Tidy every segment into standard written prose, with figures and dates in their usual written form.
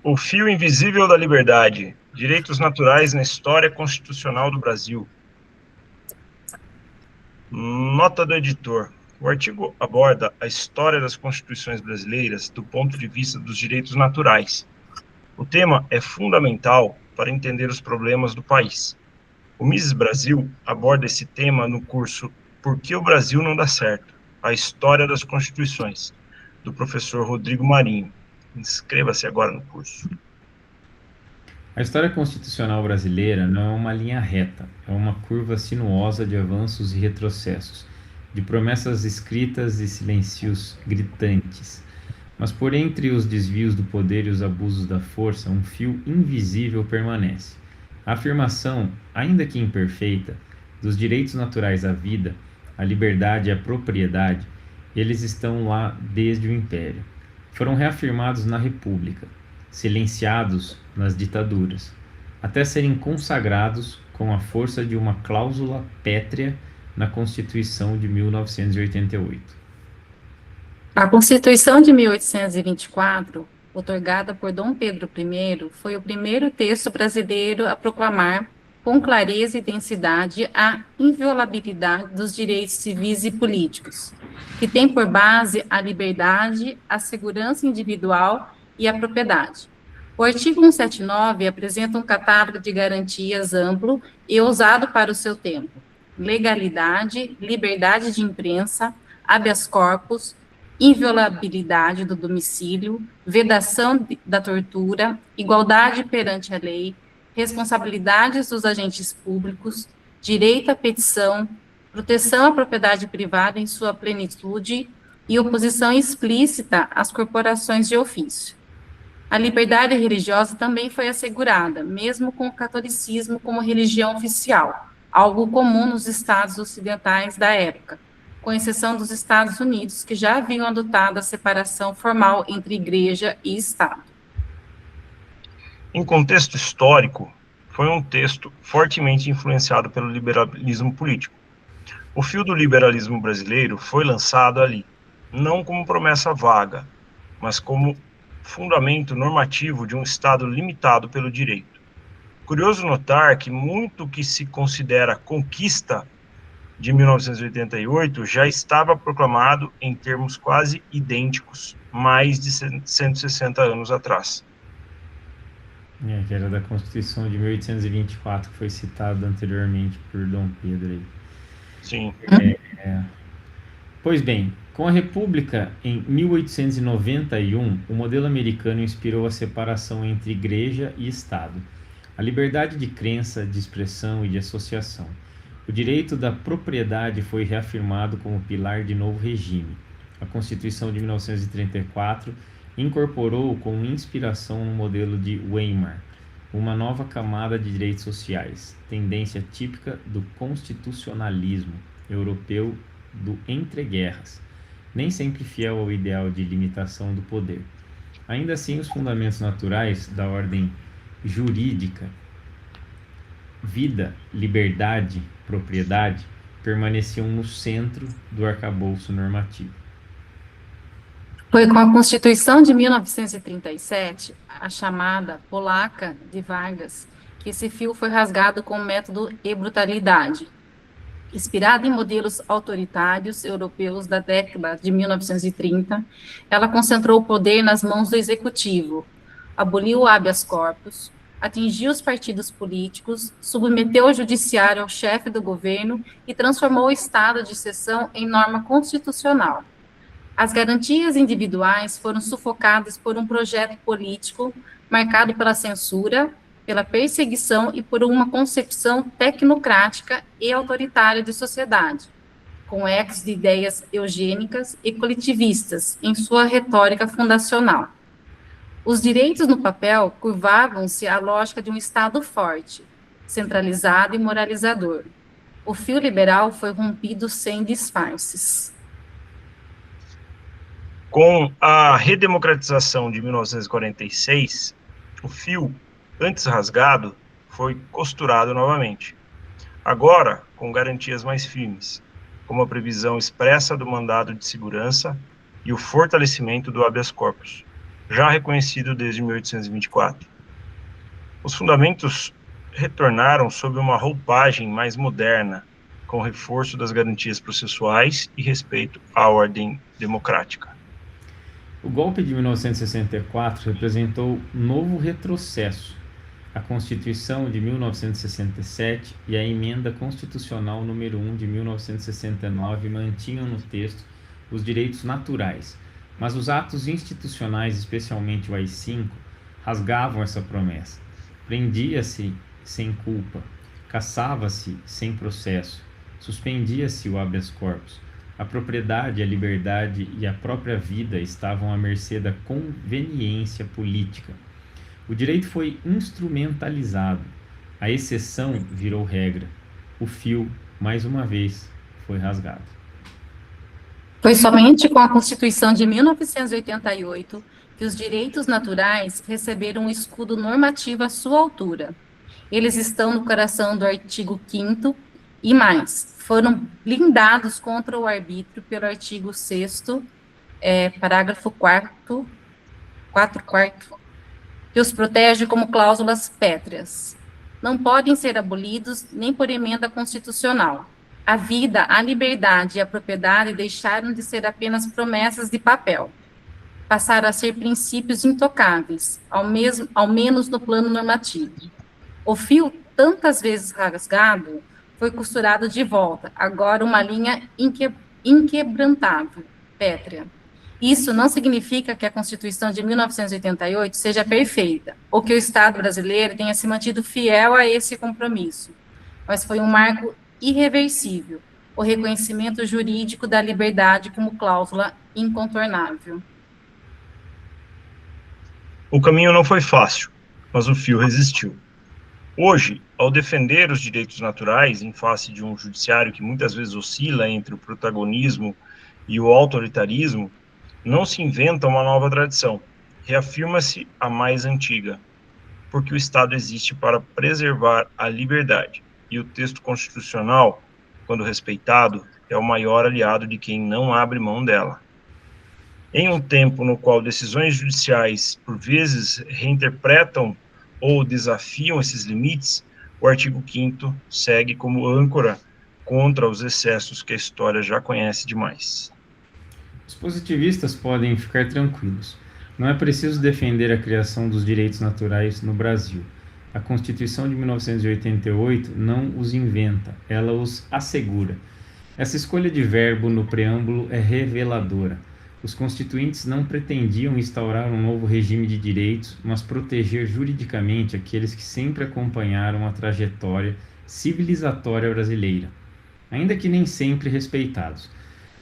O fio invisível da liberdade. Direitos naturais na história constitucional do Brasil. Nota do editor. O artigo aborda a história das constituições brasileiras do ponto de vista dos direitos naturais. O tema é fundamental para entender os problemas do país. O Mises Brasil aborda esse tema no curso Por que o Brasil não dá certo? A história das constituições, do professor Rodrigo Marinho. Inscreva-se agora no curso. A história constitucional brasileira não é uma linha reta, é uma curva sinuosa de avanços e retrocessos, de promessas escritas e silêncios gritantes. Mas por entre os desvios do poder e os abusos da força, um fio invisível permanece. A afirmação, ainda que imperfeita, dos direitos naturais à vida, à liberdade e à propriedade, eles estão lá desde o Império. Foram reafirmados na República, silenciados nas ditaduras, até serem consagrados com a força de uma cláusula pétrea na Constituição de 1988. A Constituição de 1824, outorgada por Dom Pedro I, foi o primeiro texto brasileiro a proclamar, com clareza e densidade, a inviolabilidade dos direitos civis e políticos, que tem por base a liberdade, a segurança individual e a propriedade. O artigo 179 apresenta um catálogo de garantias amplo e ousado para o seu tempo: legalidade, liberdade de imprensa, habeas corpus, inviolabilidade do domicílio, vedação da tortura, igualdade perante a lei, responsabilidades dos agentes públicos, direito à petição, proteção à propriedade privada em sua plenitude e oposição explícita às corporações de ofício. A liberdade religiosa também foi assegurada, mesmo com o catolicismo como religião oficial, algo comum nos estados ocidentais da época, com exceção dos Estados Unidos, que já haviam adotado a separação formal entre igreja e Estado. Em contexto histórico, foi um texto fortemente influenciado pelo liberalismo político. O fio do liberalismo brasileiro foi lançado ali, não como promessa vaga, mas como fundamento normativo de um Estado limitado pelo direito. Curioso notar que muito que se considera conquista de 1988 já estava proclamado em termos quase idênticos mais de 160 anos atrás. Que era da Constituição de 1824, que foi citado anteriormente por Dom Pedro aí. Sim. Pois bem, com a República em 1891, o modelo americano inspirou a separação entre igreja e Estado, a liberdade de crença, de expressão e de associação. O direito da propriedade foi reafirmado como pilar de novo regime. A Constituição de 1934 incorporou com inspiração no modelo de Weimar uma nova camada de direitos sociais, tendência típica do constitucionalismo europeu do entreguerras, nem sempre fiel ao ideal de limitação do poder. Ainda assim, os fundamentos naturais da ordem jurídica, vida, liberdade, propriedade, permaneciam no centro do arcabouço normativo. Foi com a Constituição de 1937, a chamada polaca de Vargas, que esse fio foi rasgado com o método e brutalidade. Inspirada em modelos autoritários europeus da década de 1930, ela concentrou o poder nas mãos do executivo, aboliu o habeas corpus, atingiu os partidos políticos, submeteu o judiciário ao chefe do governo e transformou o estado de exceção em norma constitucional. As garantias individuais foram sufocadas por um projeto político marcado pela censura, pela perseguição e por uma concepção tecnocrática e autoritária de sociedade, com ecos de ideias eugênicas e coletivistas em sua retórica fundacional. Os direitos no papel curvavam-se à lógica de um Estado forte, centralizado e moralizador. O fio liberal foi rompido sem disfarces. Com a redemocratização de 1946, o fio, antes rasgado, foi costurado novamente. Agora, com garantias mais firmes, como a previsão expressa do mandado de segurança e o fortalecimento do habeas corpus. já reconhecido desde 1824. Os fundamentos retornaram sob uma roupagem mais moderna, com reforço das garantias processuais e respeito à ordem democrática. O golpe de 1964 representou um novo retrocesso. A Constituição de 1967 e a Emenda Constitucional número 1 de 1969 mantinham no texto os direitos naturais, mas os atos institucionais, especialmente o AI-5, rasgavam essa promessa. Prendia-se sem culpa, caçava-se sem processo, suspendia-se o habeas corpus. A propriedade, a liberdade e a própria vida estavam à mercê da conveniência política. O direito foi instrumentalizado, a exceção virou regra. O fio, mais uma vez, foi rasgado. Foi somente com a Constituição de 1988 que os direitos naturais receberam um escudo normativo à sua altura. Eles estão no coração do artigo 5º e mais, foram blindados contra o arbítrio pelo artigo 6º, parágrafo 4º, que os protege como cláusulas pétreas. Não podem ser abolidos nem por emenda constitucional. A vida, a liberdade e a propriedade deixaram de ser apenas promessas de papel. Passaram a ser princípios intocáveis, ao menos no plano normativo. O fio, tantas vezes rasgado, foi costurado de volta, agora uma linha inquebrantável, pétrea. Isso não significa que a Constituição de 1988 seja perfeita, ou que o Estado brasileiro tenha se mantido fiel a esse compromisso, mas foi um marco irreversível, o reconhecimento jurídico da liberdade como cláusula incontornável. O caminho não foi fácil, mas o fio resistiu. Hoje, ao defender os direitos naturais em face de um judiciário que muitas vezes oscila entre o protagonismo e o autoritarismo, não se inventa uma nova tradição, reafirma-se a mais antiga, porque o Estado existe para preservar a liberdade, e o texto constitucional, quando respeitado, é o maior aliado de quem não abre mão dela. Em um tempo no qual decisões judiciais, por vezes, reinterpretam ou desafiam esses limites, o artigo 5º segue como âncora contra os excessos que a história já conhece demais. Os positivistas podem ficar tranquilos. Não é preciso defender a criação dos direitos naturais no Brasil. A Constituição de 1988 não os inventa, ela os assegura. Essa escolha de verbo no preâmbulo é reveladora. Os constituintes não pretendiam instaurar um novo regime de direitos, mas proteger juridicamente aqueles que sempre acompanharam a trajetória civilizatória brasileira, ainda que nem sempre respeitados.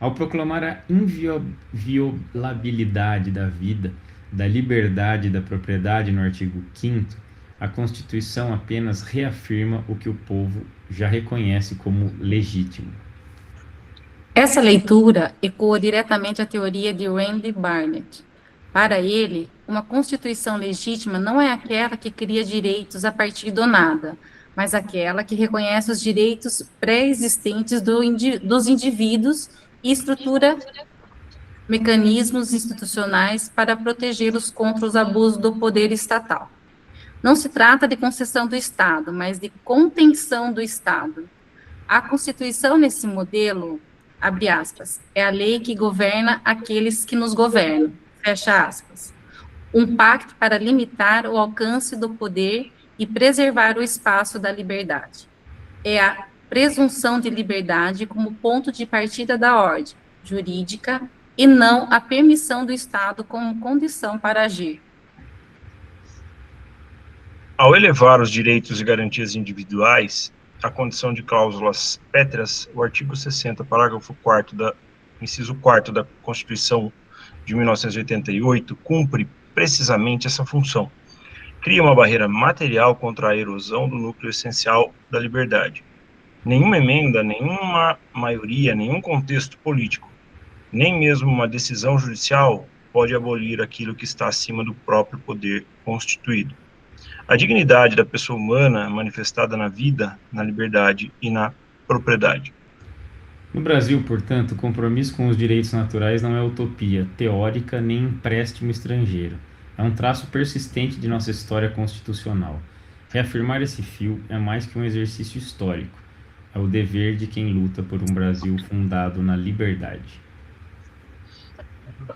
Ao proclamar a inviolabilidade da vida, da liberdade e da propriedade no artigo 5º, a Constituição apenas reafirma o que o povo já reconhece como legítimo. Essa leitura ecoa diretamente a teoria de Randy Barnett. Para ele, uma Constituição legítima não é aquela que cria direitos a partir do nada, mas aquela que reconhece os direitos pré-existentes dos indivíduos e estrutura mecanismos institucionais para protegê-los contra os abusos do poder estatal. Não se trata de concessão do Estado, mas de contenção do Estado. A Constituição, nesse modelo, abre aspas, é a lei que governa aqueles que nos governam, fecha aspas. Um pacto para limitar o alcance do poder e preservar o espaço da liberdade. É a presunção de liberdade como ponto de partida da ordem jurídica e não a permissão do Estado como condição para agir. Ao elevar os direitos e garantias individuais à condição de cláusulas pétreas, o artigo 60, parágrafo 4º inciso 4º da Constituição de 1988 cumpre precisamente essa função. Cria uma barreira material contra a erosão do núcleo essencial da liberdade. Nenhuma emenda, nenhuma maioria, nenhum contexto político, nem mesmo uma decisão judicial pode abolir aquilo que está acima do próprio poder constituído. A dignidade da pessoa humana manifestada na vida, na liberdade e na propriedade. No Brasil, portanto, o compromisso com os direitos naturais não é utopia teórica nem empréstimo estrangeiro. É um traço persistente de nossa história constitucional. Reafirmar esse fio é mais que um exercício histórico. É o dever de quem luta por um Brasil fundado na liberdade.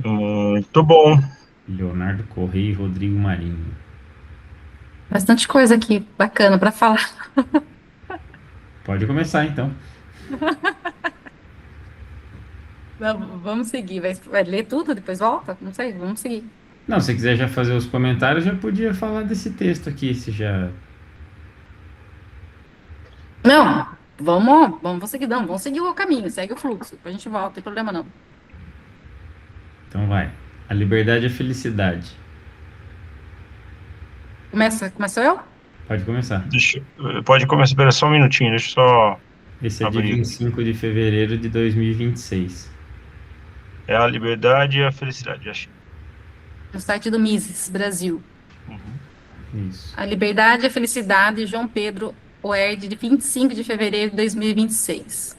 Muito bom. Leonardo Correia e Rodrigo Marinho. Bastante coisa aqui bacana para falar. Pode começar, então. Vamos seguir. Vai ler tudo, depois volta? Não sei, vamos seguir. Não, se quiser já fazer os comentários, já podia falar desse texto aqui, se já... Não, vamos seguir, não, vamos seguir o caminho, segue o fluxo, depois a gente volta, não tem problema não. Então vai. A liberdade é felicidade. Começo eu? Pode começar. Pode começar, espera só um minutinho, deixa eu só Esse é de abrir. 25 de fevereiro de 2026. É a liberdade e a felicidade, achei. No site do Mises Brasil. Isso. A liberdade e a felicidade, João Pedro Oerd, de 25 de fevereiro de 2026.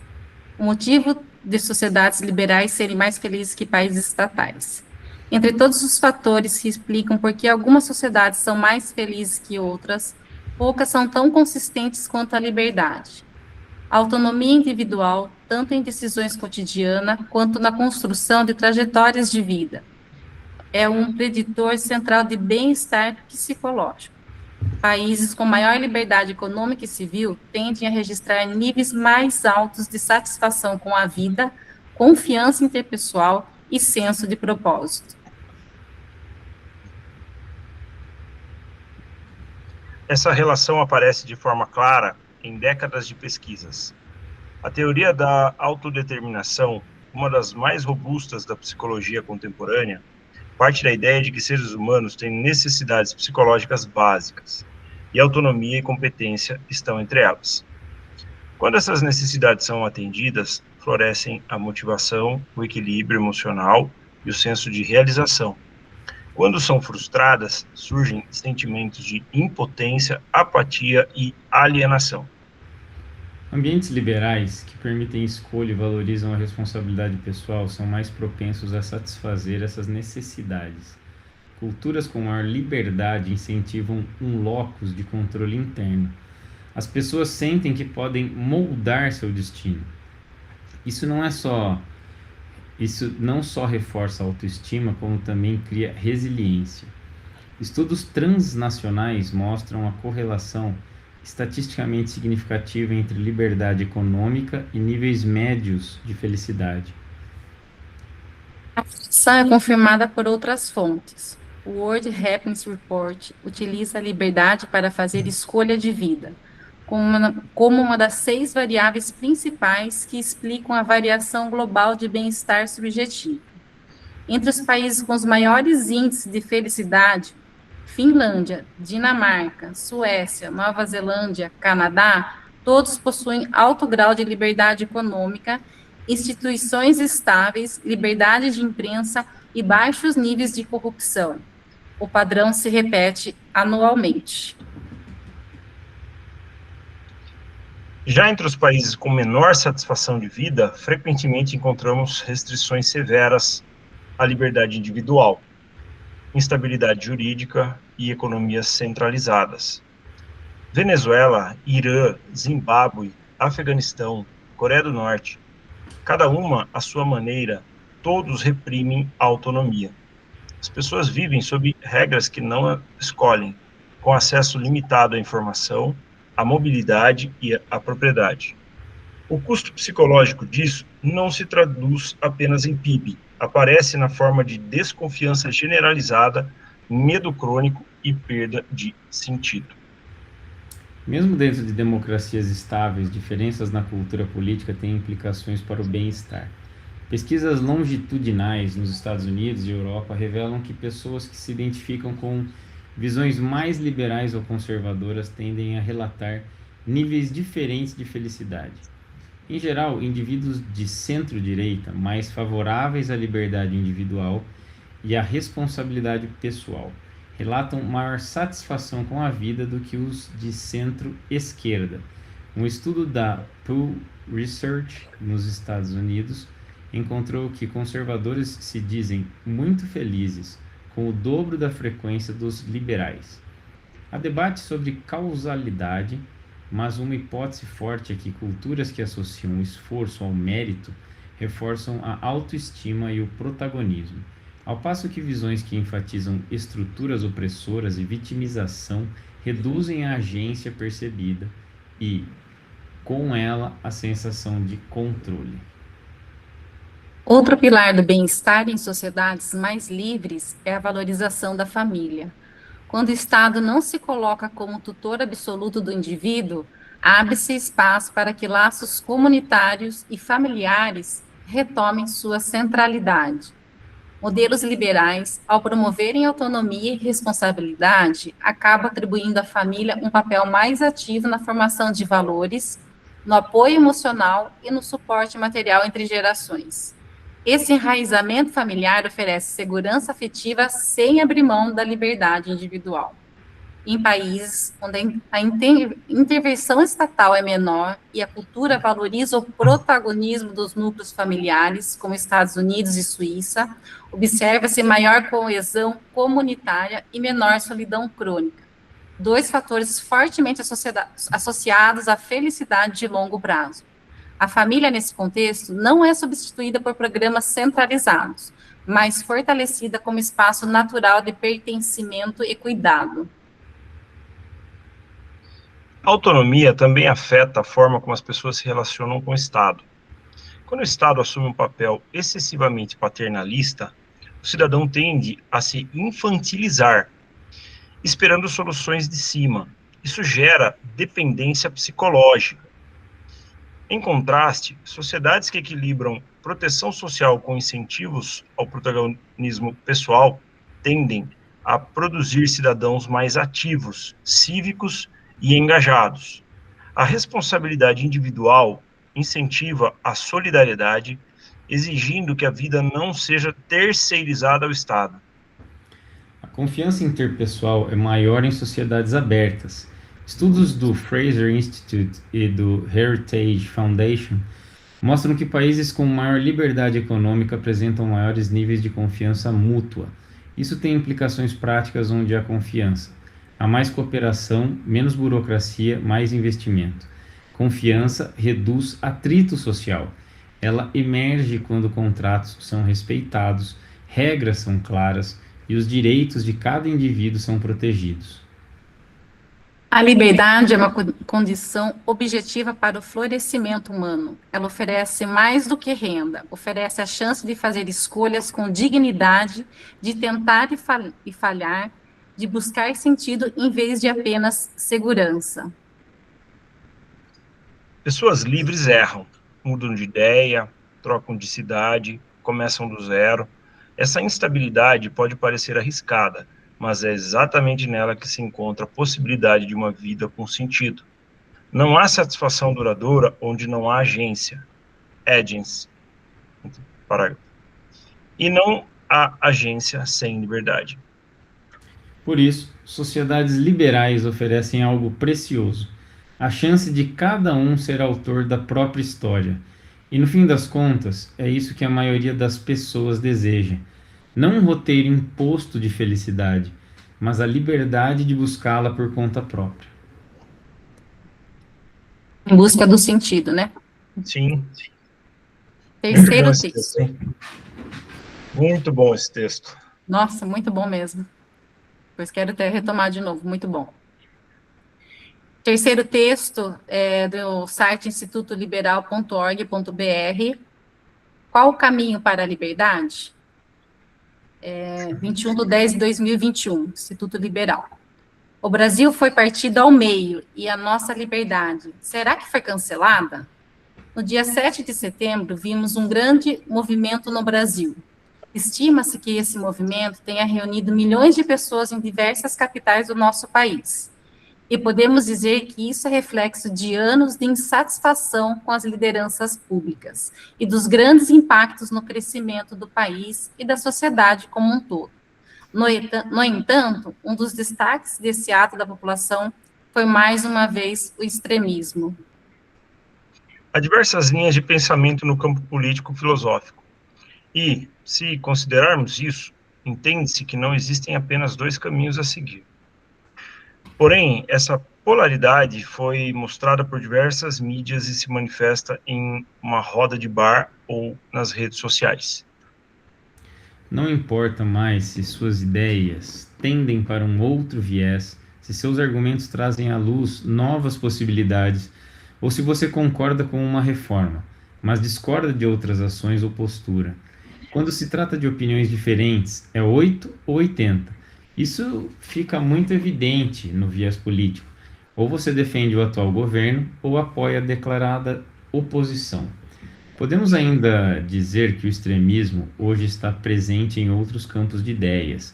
O motivo de sociedades liberais serem mais felizes que países estatais. Entre todos os fatores que explicam por que algumas sociedades são mais felizes que outras, poucas são tão consistentes quanto a liberdade. A autonomia individual, tanto em decisões cotidianas quanto na construção de trajetórias de vida, é um preditor central de bem-estar psicológico. Países com maior liberdade econômica e civil tendem a registrar níveis mais altos de satisfação com a vida, confiança interpessoal e senso de propósito. Essa relação aparece de forma clara em décadas de pesquisas. A teoria da autodeterminação, uma das mais robustas da psicologia contemporânea, parte da ideia de que seres humanos têm necessidades psicológicas básicas, e autonomia e competência estão entre elas. Quando essas necessidades são atendidas, florescem a motivação, o equilíbrio emocional e o senso de realização. Quando são frustradas, surgem sentimentos de impotência, apatia e alienação. Ambientes liberais que permitem escolha e valorizam a responsabilidade pessoal são mais propensos a satisfazer essas necessidades. Culturas com maior liberdade incentivam um locus de controle interno. As pessoas sentem que podem moldar seu destino. Isso não só reforça a autoestima, como também cria resiliência. Estudos transnacionais mostram a correlação estatisticamente significativa entre liberdade econômica e níveis médios de felicidade. A afirmação é confirmada por outras fontes. O World Happiness Report utiliza a liberdade para fazer escolha de vida, como uma das 6 variáveis principais que explicam a variação global de bem-estar subjetivo. Entre os países com os maiores índices de felicidade, Finlândia, Dinamarca, Suécia, Nova Zelândia, Canadá, todos possuem alto grau de liberdade econômica, instituições estáveis, liberdade de imprensa e baixos níveis de corrupção. O padrão se repete anualmente. Já entre os países com menor satisfação de vida, frequentemente encontramos restrições severas à liberdade individual, instabilidade jurídica e economias centralizadas. Venezuela, Irã, Zimbábue, Afeganistão, Coreia do Norte, cada uma à sua maneira, todos reprimem a autonomia. As pessoas vivem sob regras que não escolhem, com acesso limitado à informação, à mobilidade e à propriedade. O custo psicológico disso não se traduz apenas em PIB, aparece na forma de desconfiança generalizada, medo crônico e perda de sentido. Mesmo dentro de democracias estáveis, diferenças na cultura política têm implicações para o bem-estar. Pesquisas longitudinais nos Estados Unidos e Europa revelam que pessoas que se identificam com visões mais liberais ou conservadoras tendem a relatar níveis diferentes de felicidade. Em geral, indivíduos de centro-direita, mais favoráveis à liberdade individual e à responsabilidade pessoal, relatam maior satisfação com a vida do que os de centro-esquerda. Um estudo da Pew Research nos Estados Unidos encontrou que conservadores se dizem muito felizes com o dobro da frequência dos liberais. Há debate sobre causalidade, mas uma hipótese forte é que culturas que associam o esforço ao mérito reforçam a autoestima e o protagonismo, ao passo que visões que enfatizam estruturas opressoras e vitimização reduzem a agência percebida e, com ela, a sensação de controle. Outro pilar do bem-estar em sociedades mais livres é a valorização da família. Quando o Estado não se coloca como tutor absoluto do indivíduo, abre-se espaço para que laços comunitários e familiares retomem sua centralidade. Modelos liberais, ao promoverem autonomia e responsabilidade, acabam atribuindo à família um papel mais ativo na formação de valores, no apoio emocional e no suporte material entre gerações. Esse enraizamento familiar oferece segurança afetiva sem abrir mão da liberdade individual. Em países onde a intervenção estatal é menor e a cultura valoriza o protagonismo dos núcleos familiares, como Estados Unidos e Suíça, observa-se maior coesão comunitária e menor solidão crônica. Dois fatores fortemente associados à felicidade de longo prazo. A família, nesse contexto, não é substituída por programas centralizados, mas fortalecida como espaço natural de pertencimento e cuidado. A autonomia também afeta a forma como as pessoas se relacionam com o Estado. Quando o Estado assume um papel excessivamente paternalista, o cidadão tende a se infantilizar, esperando soluções de cima. Isso gera dependência psicológica. Em contraste, sociedades que equilibram proteção social com incentivos ao protagonismo pessoal tendem a produzir cidadãos mais ativos, cívicos e engajados. A responsabilidade individual incentiva a solidariedade, exigindo que a vida não seja terceirizada ao Estado. A confiança interpessoal é maior em sociedades abertas. Estudos do Fraser Institute e do Heritage Foundation mostram que países com maior liberdade econômica apresentam maiores níveis de confiança mútua. Isso tem implicações práticas onde há confiança. Há mais cooperação, menos burocracia, mais investimento. Confiança reduz atrito social. Ela emerge quando contratos são respeitados, regras são claras e os direitos de cada indivíduo são protegidos. A liberdade é uma condição objetiva para o florescimento humano. Ela oferece mais do que renda, oferece a chance de fazer escolhas com dignidade, de tentar e falhar, de buscar sentido em vez de apenas segurança. Pessoas livres erram, mudam de ideia, trocam de cidade, começam do zero. Essa instabilidade pode parecer arriscada, mas é exatamente nela que se encontra a possibilidade de uma vida com sentido. Não há satisfação duradoura onde não há agência, agency, parágrafo. E não há agência sem liberdade. Por isso, sociedades liberais oferecem algo precioso, a chance de cada um ser autor da própria história. E no fim das contas, é isso que a maioria das pessoas deseja. Não um roteiro imposto de felicidade, mas a liberdade de buscá-la por conta própria. Em busca do sentido, né? Sim. Terceiro texto. Muito bom esse texto. Nossa, muito bom mesmo. Pois quero até retomar de novo, muito bom. Terceiro texto é do site institutoliberal.org.br. Qual o caminho para a liberdade? 21/10/2021, Instituto Liberal. O Brasil foi partido ao meio e a nossa liberdade, será que foi cancelada? No dia 7 de setembro, vimos um grande movimento no Brasil. Estima-se que esse movimento tenha reunido milhões de pessoas em diversas capitais do nosso país. E podemos dizer que isso é reflexo de anos de insatisfação com as lideranças públicas e dos grandes impactos no crescimento do país e da sociedade como um todo. No entanto, um dos destaques desse ato da população foi, mais uma vez, o extremismo. Há diversas linhas de pensamento no campo político-filosófico. E, se considerarmos isso, entende-se que não existem apenas dois caminhos a seguir. Porém, essa polaridade foi mostrada por diversas mídias e se manifesta em uma roda de bar ou nas redes sociais. Não importa mais se suas ideias tendem para um outro viés, se seus argumentos trazem à luz novas possibilidades, ou se você concorda com uma reforma, mas discorda de outras ações ou postura. Quando se trata de opiniões diferentes, é 8 ou 80. Isso fica muito evidente no viés político. Ou você defende o atual governo ou apoia a declarada oposição. Podemos ainda dizer que o extremismo hoje está presente em outros campos de ideias.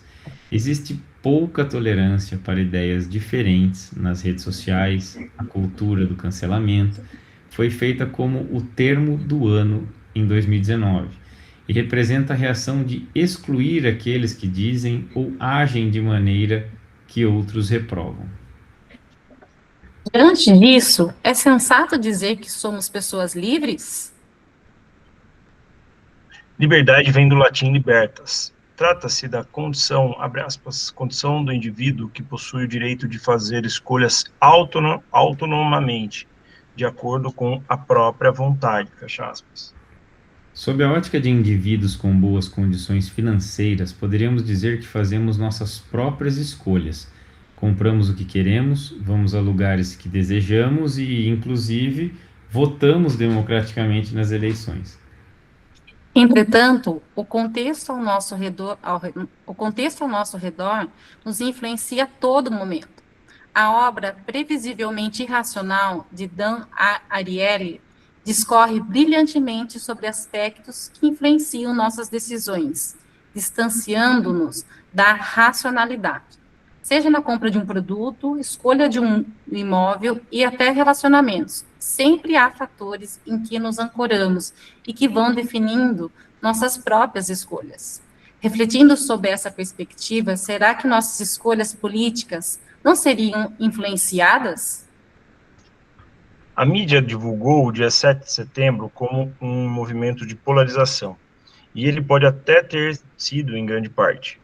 Existe pouca tolerância para ideias diferentes nas redes sociais, a cultura do cancelamento foi feita como o termo do ano em 2019 e representa a reação de excluir aqueles que dizem ou agem de maneira que outros reprovam. Diante disso, é sensato dizer que somos pessoas livres? Liberdade vem do latim libertas. Trata-se da condição, abre aspas, condição do indivíduo que possui o direito de fazer escolhas autonomamente, de acordo com a própria vontade, fecha aspas. Sob a ótica de indivíduos com boas condições financeiras, poderíamos dizer que fazemos nossas próprias escolhas. Compramos o que queremos, vamos a lugares que desejamos e, inclusive, votamos democraticamente nas eleições. Entretanto, o contexto ao nosso redor nos influencia a todo momento. A obra Previsivelmente Irracional, de Dan Ariely, discorre brilhantemente sobre aspectos que influenciam nossas decisões, distanciando-nos da racionalidade. Seja na compra de um produto, escolha de um imóvel e até relacionamentos. Sempre há fatores em que nos ancoramos e que vão definindo nossas próprias escolhas. Refletindo sobre essa perspectiva, será que nossas escolhas políticas não seriam influenciadas? A mídia divulgou o dia 7 de setembro como um movimento de polarização, e ele pode até ter sido em grande parte.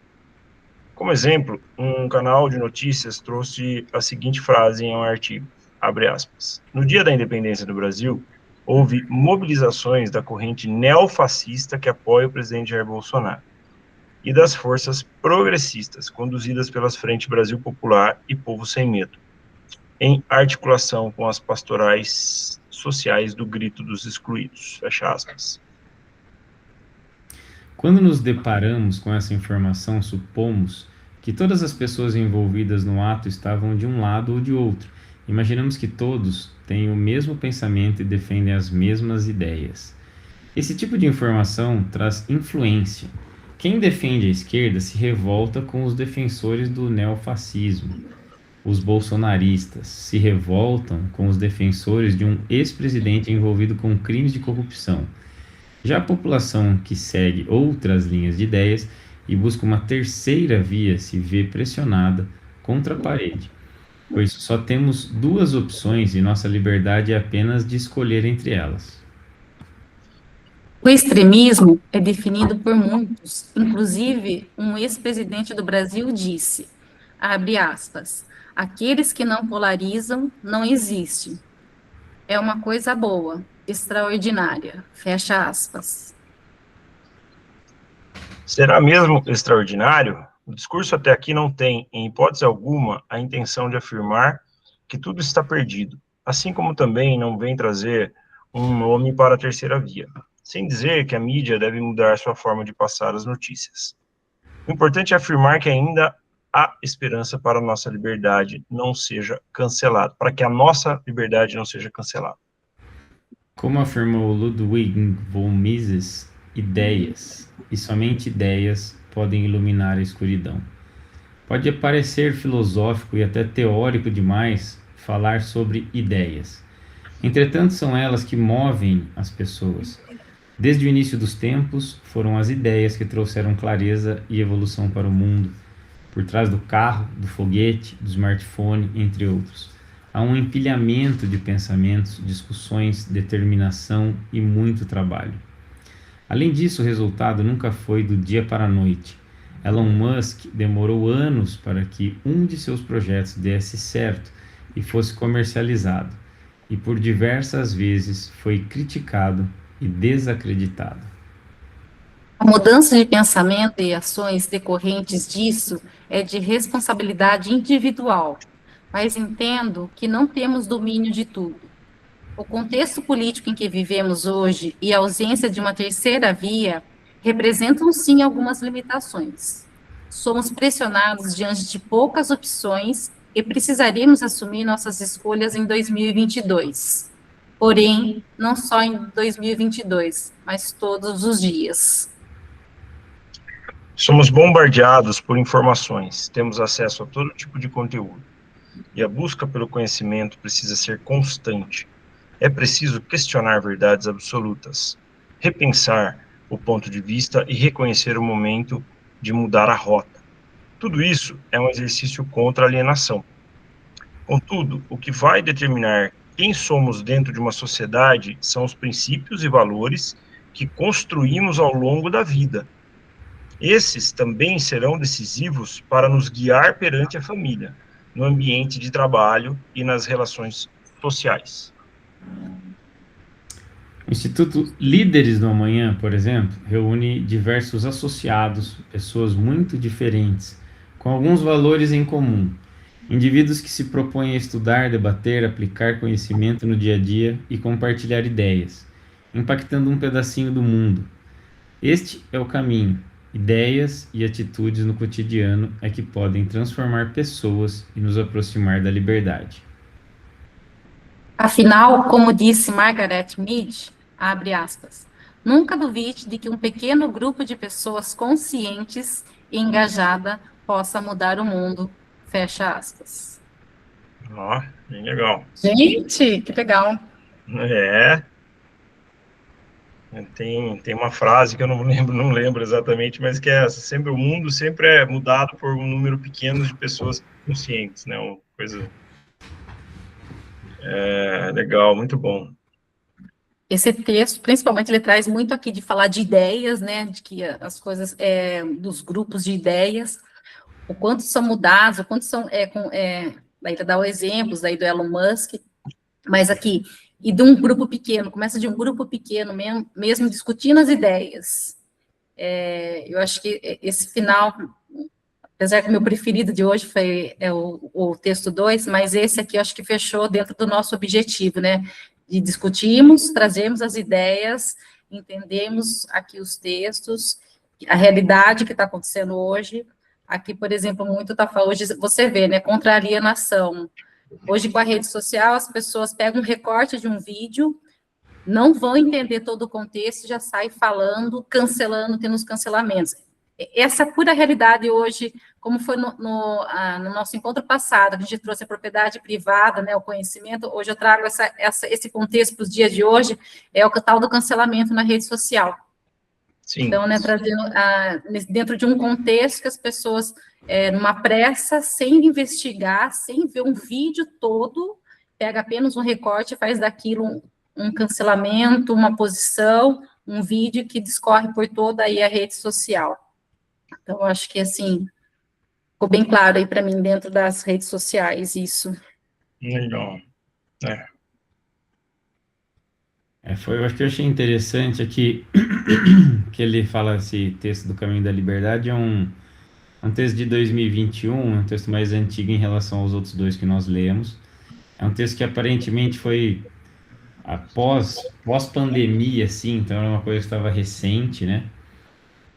Como exemplo, um canal de notícias trouxe a seguinte frase em um artigo, abre aspas, no dia da independência do Brasil, houve mobilizações da corrente neofascista que apoia o presidente Jair Bolsonaro e das forças progressistas conduzidas pelas Frente Brasil Popular e Povo Sem Medo, em articulação com as pastorais sociais do Grito dos Excluídos, fecha aspas. Quando nos deparamos com essa informação, supomos que todas as pessoas envolvidas no ato estavam de um lado ou de outro. Imaginamos que todos têm o mesmo pensamento e defendem as mesmas ideias. Esse tipo de informação traz influência. Quem defende a esquerda se revolta com os defensores do neofascismo. Os bolsonaristas se revoltam com os defensores de um ex-presidente envolvido com crimes de corrupção. Já a população que segue outras linhas de ideias e busca uma terceira via se vê pressionada contra a parede, pois só temos duas opções e nossa liberdade é apenas de escolher entre elas. O extremismo é definido por muitos, inclusive um ex-presidente do Brasil disse, abre aspas, aqueles que não polarizam não existem. É uma coisa boa, extraordinária, fecha aspas. Será mesmo extraordinário? O discurso até aqui não tem, em hipótese alguma, a intenção de afirmar que tudo está perdido, assim como também não vem trazer um nome para a terceira via, sem dizer que a mídia deve mudar sua forma de passar as notícias. O importante é afirmar que ainda há esperança para a nossa liberdade não seja cancelada, para que a nossa liberdade não seja cancelada. Como afirmou Ludwig von Mises, ideias, e somente ideias, podem iluminar a escuridão. Pode parecer filosófico e até teórico demais falar sobre ideias. Entretanto, são elas que movem as pessoas. Desde o início dos tempos, foram as ideias que trouxeram clareza e evolução para o mundo. Por trás do carro, do foguete, do smartphone, entre outros. Há um empilhamento de pensamentos, discussões, determinação e muito trabalho. Além disso, o resultado nunca foi do dia para a noite. Elon Musk demorou anos para que um de seus projetos desse certo e fosse comercializado, e por diversas vezes foi criticado e desacreditado. A mudança de pensamento e ações decorrentes disso é de responsabilidade individual, mas entendo que não temos domínio de tudo. O contexto político em que vivemos hoje e a ausência de uma terceira via representam, sim, algumas limitações. Somos pressionados diante de poucas opções e precisaríamos assumir nossas escolhas em 2022. Porém, não só em 2022, mas todos os dias. Somos bombardeados por informações, temos acesso a todo tipo de conteúdo, e a busca pelo conhecimento precisa ser constante. É preciso questionar verdades absolutas, repensar o ponto de vista e reconhecer o momento de mudar a rota. Tudo isso é um exercício contra a alienação. Contudo, o que vai determinar quem somos dentro de uma sociedade são os princípios e valores que construímos ao longo da vida. Esses também serão decisivos para nos guiar perante a família, no ambiente de trabalho e nas relações sociais. O Instituto Líderes do Amanhã, por exemplo, reúne diversos associados, pessoas muito diferentes, com alguns valores em comum. Indivíduos que se propõem a estudar, debater, aplicar conhecimento no dia a dia e compartilhar ideias, impactando um pedacinho do mundo. Este é o caminho. Ideias e atitudes no cotidiano é que podem transformar pessoas e nos aproximar da liberdade. Afinal, como disse Margaret Mead, abre aspas, nunca duvide de que um pequeno grupo de pessoas conscientes e engajada possa mudar o mundo, fecha aspas. Ó, bem legal. Gente, que legal. É, tem uma frase que eu não lembro exatamente, mas que é essa, sempre o mundo sempre é mudado por um número pequeno de pessoas conscientes, né? Uma coisa legal, muito bom. Esse texto, principalmente, ele traz muito aqui de falar de ideias, né, de que as coisas, dos grupos de ideias, o quanto são mudados, o quanto são, daí ele dá os exemplos, daí do Elon Musk, mas aqui, e de um grupo pequeno, começa de um grupo pequeno mesmo discutindo as ideias. Eu acho que esse final, apesar que o meu preferido de hoje foi o texto 2, mas esse aqui eu acho que fechou dentro do nosso objetivo, né, de discutirmos, trazermos as ideias, entendemos aqui os textos, a realidade que está acontecendo hoje. Aqui, por exemplo, muito está falando, hoje você vê, né, contra a alienação. Hoje, com a rede social, as pessoas pegam um recorte de um vídeo, não vão entender todo o contexto, já sai falando, cancelando, tendo os cancelamentos. Essa pura realidade hoje, como foi no nosso encontro passado, que a gente trouxe a propriedade privada, né, o conhecimento, hoje eu trago esse contexto para os dias de hoje, é o tal do cancelamento na rede social. Sim. Então, né, trazendo dentro de um contexto que as pessoas, numa pressa, sem investigar, sem ver um vídeo todo, pega apenas um recorte e faz daquilo um cancelamento, uma posição, um vídeo que discorre por toda aí a rede social. Então, eu acho que, assim, ficou bem claro aí para mim, dentro das redes sociais, isso. Legal. Eu acho que eu achei interessante aqui que ele fala esse texto do Caminho da Liberdade, é um texto de 2021, um texto mais antigo em relação aos outros dois que nós lemos. É um texto que aparentemente foi pós-pandemia, assim, então era uma coisa que estava recente, né?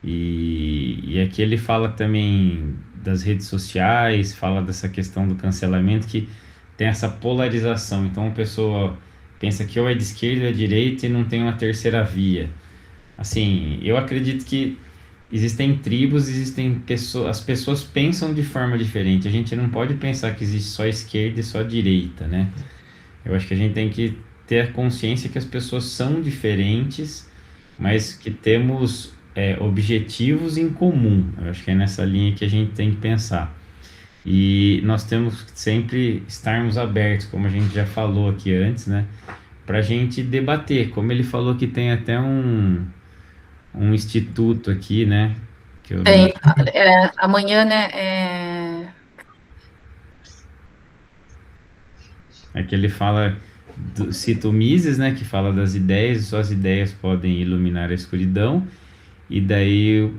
E aqui ele fala também das redes sociais, fala dessa questão do cancelamento, que tem essa polarização. Então a pessoa pensa que ou é de esquerda ou é de direita e não tem uma terceira via. Assim, eu acredito que existem tribos, existem pessoas, as pessoas pensam de forma diferente. A gente não pode pensar que existe só esquerda e só direita, né? Eu acho que a gente tem que ter a consciência que as pessoas são diferentes, mas que temos objetivos em comum. Eu acho que é nessa linha que a gente tem que pensar. E nós temos que sempre estarmos abertos, como a gente já falou aqui antes, né? Para a gente debater. Como ele falou que tem até um instituto aqui, né? que eu não... Amanhã, né? É que ele fala, cita o Mises, né, que fala das ideias, só as ideias podem iluminar a escuridão, e daí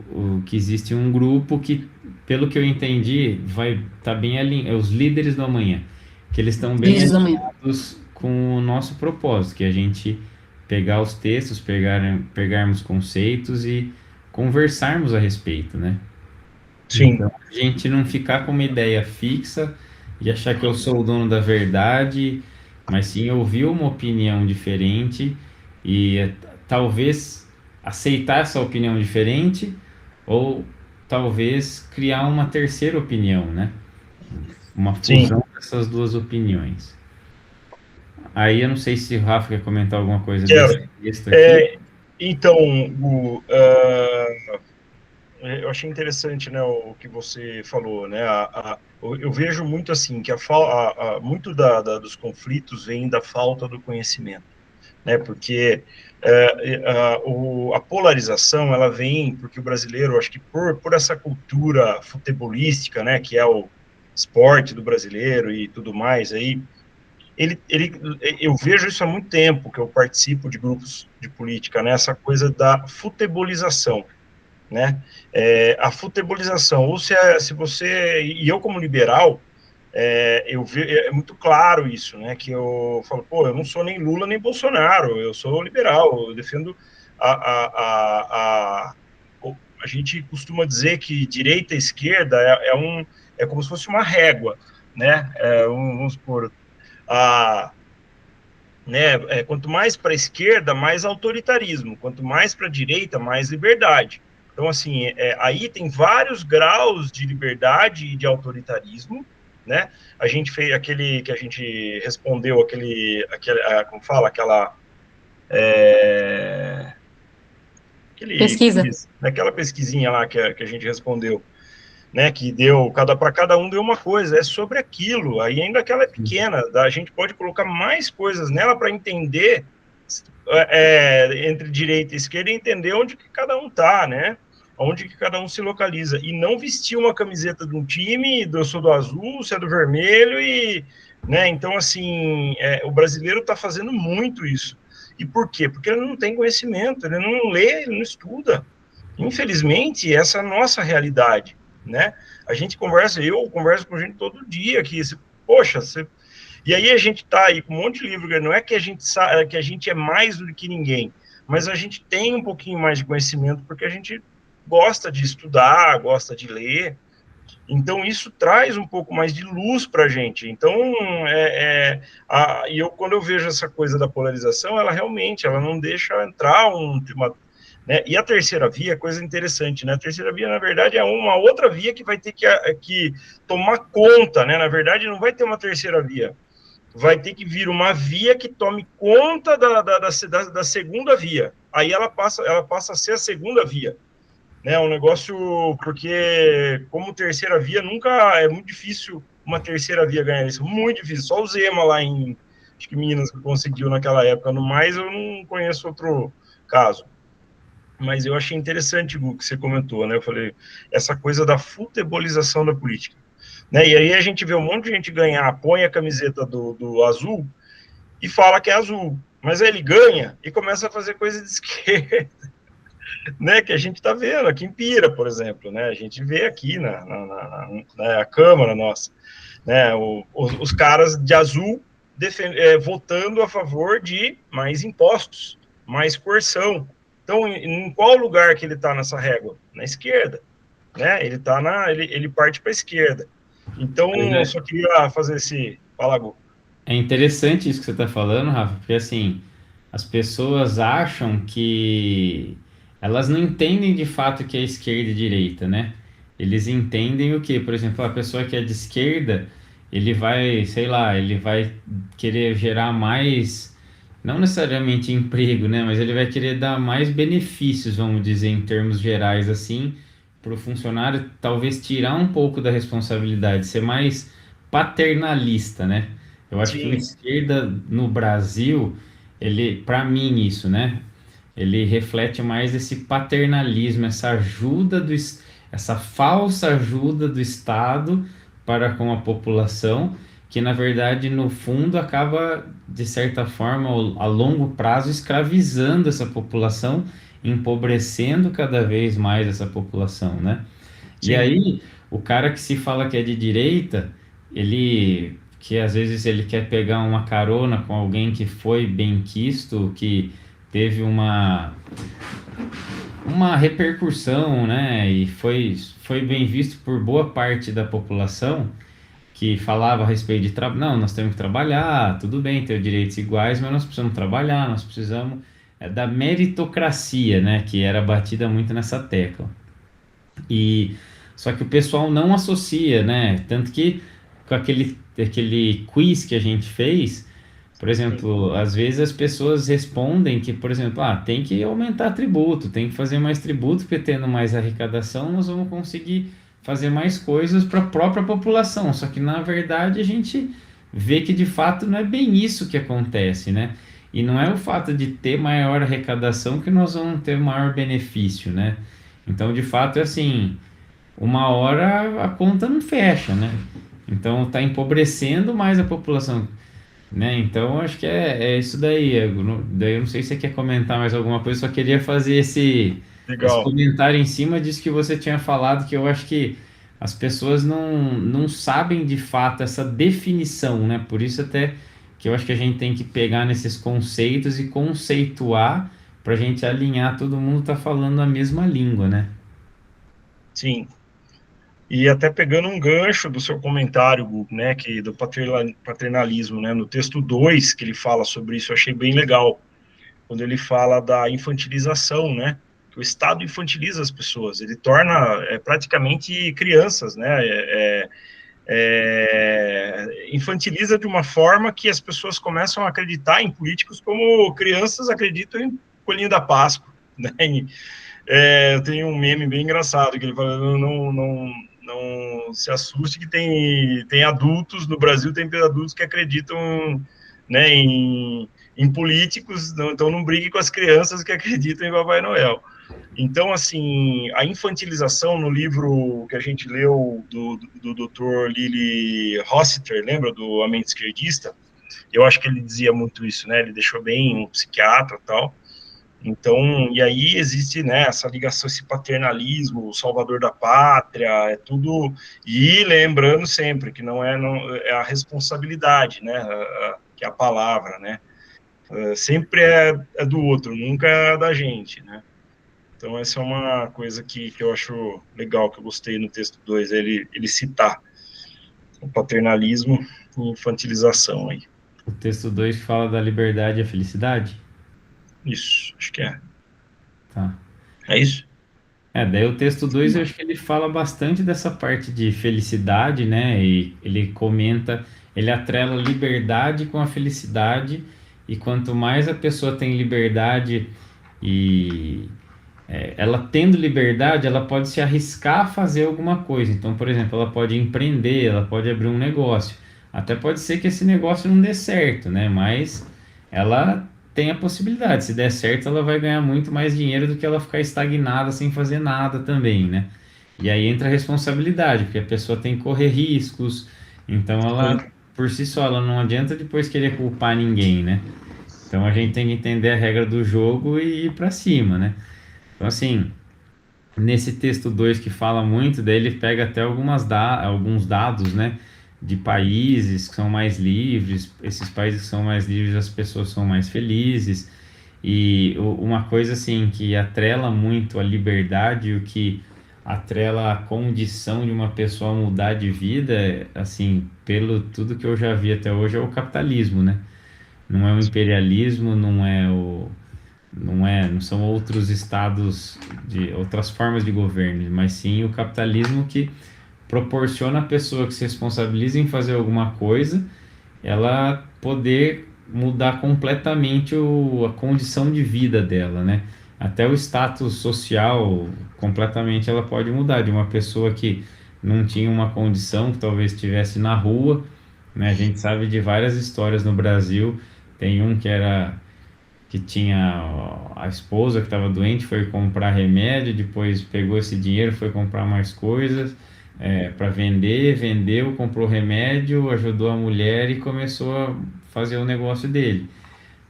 que existe um grupo que, pelo que eu entendi, vai estar bem alinhado, os líderes do amanhã, que eles estão bem Diz amanhã. alinhados com o nosso propósito, que é a gente pegar os textos, pegarmos conceitos e conversarmos a respeito, né? Sim, Então, a gente não ficar com uma ideia fixa e achar que eu sou o dono da verdade, mas sim ouvir uma opinião diferente e talvez aceitar essa opinião diferente ou talvez criar uma terceira opinião, né? Uma sim. fusão dessas duas opiniões. Aí eu não sei se o Rafa quer comentar alguma coisa desse Quero. texto aqui. Então, eu achei interessante, né, o que você falou, né? Eu vejo muito assim que muito dos conflitos vem da falta do conhecimento, né? Porque a polarização ela vem porque o brasileiro, acho que por essa cultura futebolística, né, que é o esporte do brasileiro e tudo mais, aí eu vejo isso há muito tempo que eu participo de grupos de política, né? Essa coisa da futebolização, né? A futebolização, ou se você e eu como liberal, é muito claro isso, né? Que eu falo, pô, eu não sou nem Lula nem Bolsonaro, eu sou liberal, eu defendo a, a, a, a, a gente costuma dizer que direita e esquerda é como se fosse uma régua, né? Vamos supor, a, quanto mais para a esquerda, mais autoritarismo, quanto mais para a direita, mais liberdade. Então, assim, aí tem vários graus de liberdade e de autoritarismo, né? A gente fez aquele que a gente respondeu, como fala, aquele Pesquisa. quiz, naquela pesquisinha lá que a gente respondeu, né, que deu, para cada um deu uma coisa, é sobre aquilo, aí ainda que ela é pequena, a gente pode colocar mais coisas nela para entender entre direita e esquerda e entender onde que cada um tá, né, onde que cada um se localiza, e não vestir uma camiseta de um time, eu sou do azul, você é do vermelho, né, então assim, o brasileiro está fazendo muito isso, e por quê? Porque ele não tem conhecimento, ele não lê, ele não estuda, infelizmente, essa é a nossa realidade, né? Eu converso com gente todo dia que, poxa, e aí a gente tá aí com um monte de livro, não é que a gente sabe, que a gente é mais do que ninguém, mas a gente tem um pouquinho mais de conhecimento porque a gente gosta de estudar, gosta de ler, então isso traz um pouco mais de luz para a gente. Então, quando eu vejo essa coisa da polarização, ela não deixa entrar né? E a terceira via é coisa interessante, né? A terceira via, na verdade, é uma outra via que vai ter que tomar conta, né? Na verdade, não vai ter uma terceira via. Vai ter que vir uma via que tome conta da segunda via. Aí ela passa a ser a segunda via, né? Um negócio, porque como terceira via, nunca é muito difícil uma terceira via ganhar isso. Muito difícil. Só o Zema lá acho que Minas que conseguiu naquela época. No mais, eu não conheço outro caso. Mas eu achei interessante o que você comentou, né? Eu falei, essa coisa da futebolização da política. Né? E aí a gente vê um monte de gente ganhar, põe a camiseta do azul e fala que é azul. Mas aí ele ganha e começa a fazer coisa de esquerda, né? Que a gente está vendo aqui em Pira, por exemplo, né? A gente vê aqui na Câmara nossa, né? Os caras de azul votando a favor de mais impostos, mais coerção. Então, em qual lugar que ele está nessa régua? Na esquerda, né? Ele parte para a esquerda. Então, Mas eu só queria fazer esse falago. é interessante isso que você está falando, Rafa, porque assim, as pessoas acham que elas não entendem de fato o que é esquerda e direita, né? Eles entendem o que, por exemplo, a pessoa que é de esquerda, ele vai, sei lá, ele vai querer gerar mais, não necessariamente emprego, né? Mas ele vai querer dar mais benefícios, vamos dizer, em termos gerais, assim, para o funcionário, talvez tirar um pouco da responsabilidade, ser mais paternalista, né? Eu acho que o Sim, esquerda no Brasil, ele, para mim, isso, né? Ele reflete mais esse paternalismo, essa ajuda essa falsa ajuda do Estado para com a população, que na verdade, no fundo, acaba, de certa forma, a longo prazo, escravizando essa população, empobrecendo cada vez mais essa população, né? E Sim, aí, o cara que se fala que é de direita, ele que às vezes ele quer pegar uma carona com alguém que foi benquisto, que teve uma repercussão, né? E foi bem visto por boa parte da população que falava a respeito de trabalho. Não, nós temos que trabalhar, tudo bem, ter direitos iguais, mas nós precisamos trabalhar, nós precisamos da meritocracia, né? Que era batida muito nessa tecla. E só que o pessoal não associa, né? Tanto que com aquele quiz que a gente fez, por sim. exemplo, às vezes as pessoas respondem que, por exemplo, tem que aumentar tributo, tem que fazer mais tributo, porque tendo mais arrecadação, nós vamos conseguir fazer mais coisas para a própria população. Só que na verdade a gente vê que de fato não é bem isso que acontece, né? E não é o fato de ter maior arrecadação que nós vamos ter maior benefício, né? Então, de fato, é assim, uma hora a conta não fecha, né? Então, está empobrecendo mais a população, né? Então, acho que é isso daí. Daí eu não sei se você quer comentar mais alguma coisa, só queria fazer esse Legal. comentário em cima disso que você tinha falado, que eu acho que as pessoas não sabem de fato essa definição, né? Por isso até que eu acho que a gente tem que pegar nesses conceitos e conceituar para a gente alinhar, todo mundo tá falando a mesma língua, né? Sim. E até pegando um gancho do seu comentário, Gu, né, que do paternalismo, né, no texto 2 que ele fala sobre isso, eu achei bem legal, quando ele fala da infantilização, né, que o Estado infantiliza as pessoas, ele torna praticamente crianças, né, infantiliza de uma forma que as pessoas começam a acreditar em políticos como crianças acreditam em Coelhinho da Páscoa, né, eu tenho um meme bem engraçado, que ele fala, não se assuste que tem adultos, no Brasil tem adultos que acreditam, né, em políticos, então não brigue com as crianças que acreditam em Papai Noel. Então, assim, a infantilização no livro que a gente leu do Dr. Lili Rossiter, lembra, do A Mente Esquerdista? Eu acho que ele dizia muito isso, né, ele deixou bem um psiquiatra e tal. Então, e aí existe, né, essa ligação, esse paternalismo, o salvador da pátria, é tudo, e lembrando sempre que não é a responsabilidade, né, que é a palavra, né, sempre é do outro, nunca é da gente, né. Então, essa é uma coisa que eu acho legal, que eu gostei no texto 2, ele citar o paternalismo e infantilização aí. O texto 2 fala da liberdade e a felicidade. Isso, acho que é. Tá. É isso? Daí o texto 2 eu acho que ele fala bastante dessa parte de felicidade, né? E ele comenta, ele atrela liberdade com a felicidade, e quanto mais a pessoa tem liberdade e ela tendo liberdade, ela pode se arriscar a fazer alguma coisa. Então, por exemplo, ela pode empreender, ela pode abrir um negócio. Até pode ser que esse negócio não dê certo, né? Mas ela tem a possibilidade. Se der certo, ela vai ganhar muito mais dinheiro do que ela ficar estagnada sem fazer nada também, né? E aí entra a responsabilidade, porque a pessoa tem que correr riscos. Então, Sim, ela, por si só, ela não adianta depois querer culpar ninguém, né? Então, a gente tem que entender a regra do jogo e ir para cima, né? Então, assim, nesse texto 2 que fala muito, daí ele pega até alguns dados, né, de países que são mais livres, esses países que são mais livres, as pessoas são mais felizes, e uma coisa, assim, que atrela muito a liberdade, o que atrela a condição de uma pessoa mudar de vida, assim, pelo tudo que eu já vi até hoje, é o capitalismo, né? Não é o imperialismo, não são outros estados de outras formas de governo, mas sim o capitalismo que proporciona a pessoa que se responsabiliza em fazer alguma coisa, ela poder mudar completamente a condição de vida dela, né? Até o status social completamente ela pode mudar de uma pessoa que não tinha uma condição, que talvez estivesse na rua, né? A gente sabe de várias histórias no Brasil. Tem um que que tinha a esposa que estava doente, foi comprar remédio, depois pegou esse dinheiro, foi comprar mais coisas para vender, vendeu, comprou remédio, ajudou a mulher e começou a fazer o negócio dele.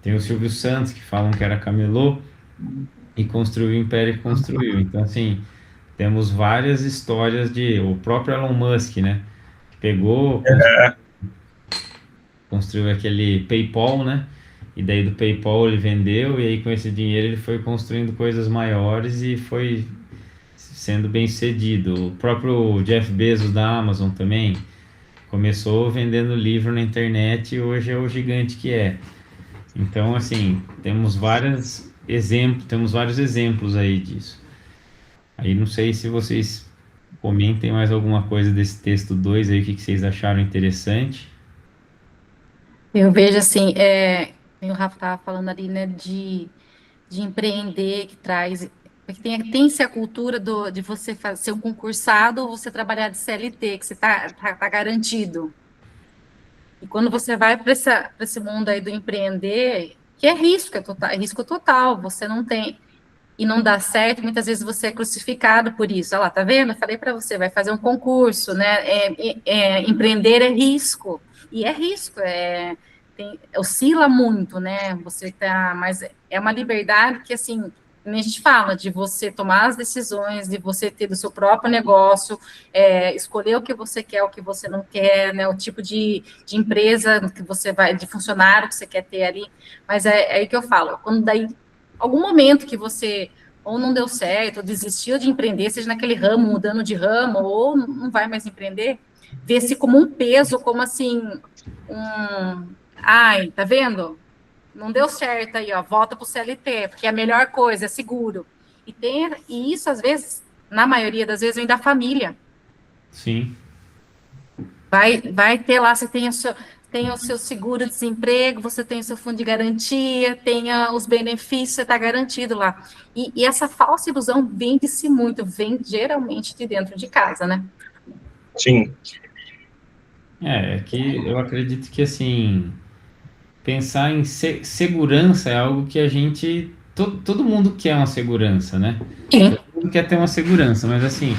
Tem o Silvio Santos, que falam que era camelô, e construiu o império que construiu. Então, assim, temos várias histórias de... O próprio Elon Musk, né? Pegou, construiu aquele PayPal, né? E daí do PayPal ele vendeu, e aí com esse dinheiro ele foi construindo coisas maiores e foi sendo bem sucedido. O próprio Jeff Bezos da Amazon também começou vendendo livro na internet e hoje é o gigante que é. Então, assim, temos vários exemplos aí disso. Aí não sei se vocês comentem mais alguma coisa desse texto 2 aí, o que vocês acharam interessante. Eu vejo assim, o Rafa estava falando ali, né, de empreender, que traz. Porque tem-se a cultura de você ser um concursado ou você trabalhar de CLT, que você tá garantido. E quando você vai para esse mundo aí do empreender, que é risco total, você não tem, e não dá certo, muitas vezes você é crucificado por isso. Olha lá, tá vendo? Eu falei para você, vai fazer um concurso, né? Empreender é risco, e é risco, oscila muito, né? Mas é uma liberdade que, assim, a gente fala de você tomar as decisões, de você ter o seu próprio negócio, escolher o que você quer, o que você não quer, né? O tipo de empresa que você vai, de funcionário que você quer ter ali. Mas é aí que eu falo, quando daí algum momento que você ou não deu certo, ou desistiu de empreender, seja naquele ramo, mudando de ramo, ou não vai mais empreender, vê-se como um peso, como assim, ai, tá vendo? Não deu certo aí, ó, volta para o CLT, porque é a melhor coisa, é seguro. E isso, às vezes, na maioria das vezes, vem da família. Sim. Vai ter lá, você tem o seu seguro-desemprego, você tem o seu fundo de garantia, tem os benefícios, você está garantido lá. E essa falsa ilusão vende-se muito, vem geralmente de dentro de casa, né? Sim. É que eu acredito que, assim, pensar em segurança é algo que a gente... Todo mundo quer uma segurança, né? Sim. Todo mundo quer ter uma segurança, mas assim,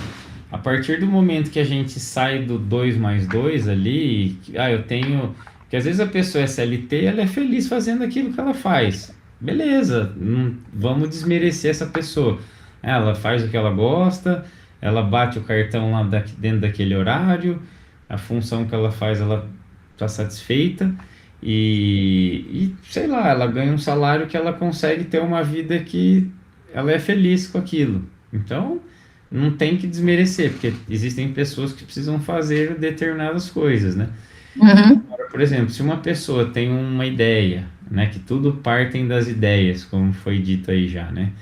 a partir do momento que a gente sai do 2 mais 2 ali, eu tenho... Porque às vezes a pessoa é CLT e ela é feliz fazendo aquilo que ela faz. Beleza, não vamos desmerecer essa pessoa. Ela faz o que ela gosta, ela bate o cartão lá dentro daquele horário, a função que ela faz, ela está satisfeita. Sei lá, ela ganha um salário que ela consegue ter uma vida que ela é feliz com aquilo. Então, não tem que desmerecer, porque existem pessoas que precisam fazer determinadas coisas, né? Uhum. Agora, por exemplo, se uma pessoa tem uma ideia, né, que tudo partem das ideias, como foi dito aí já, né?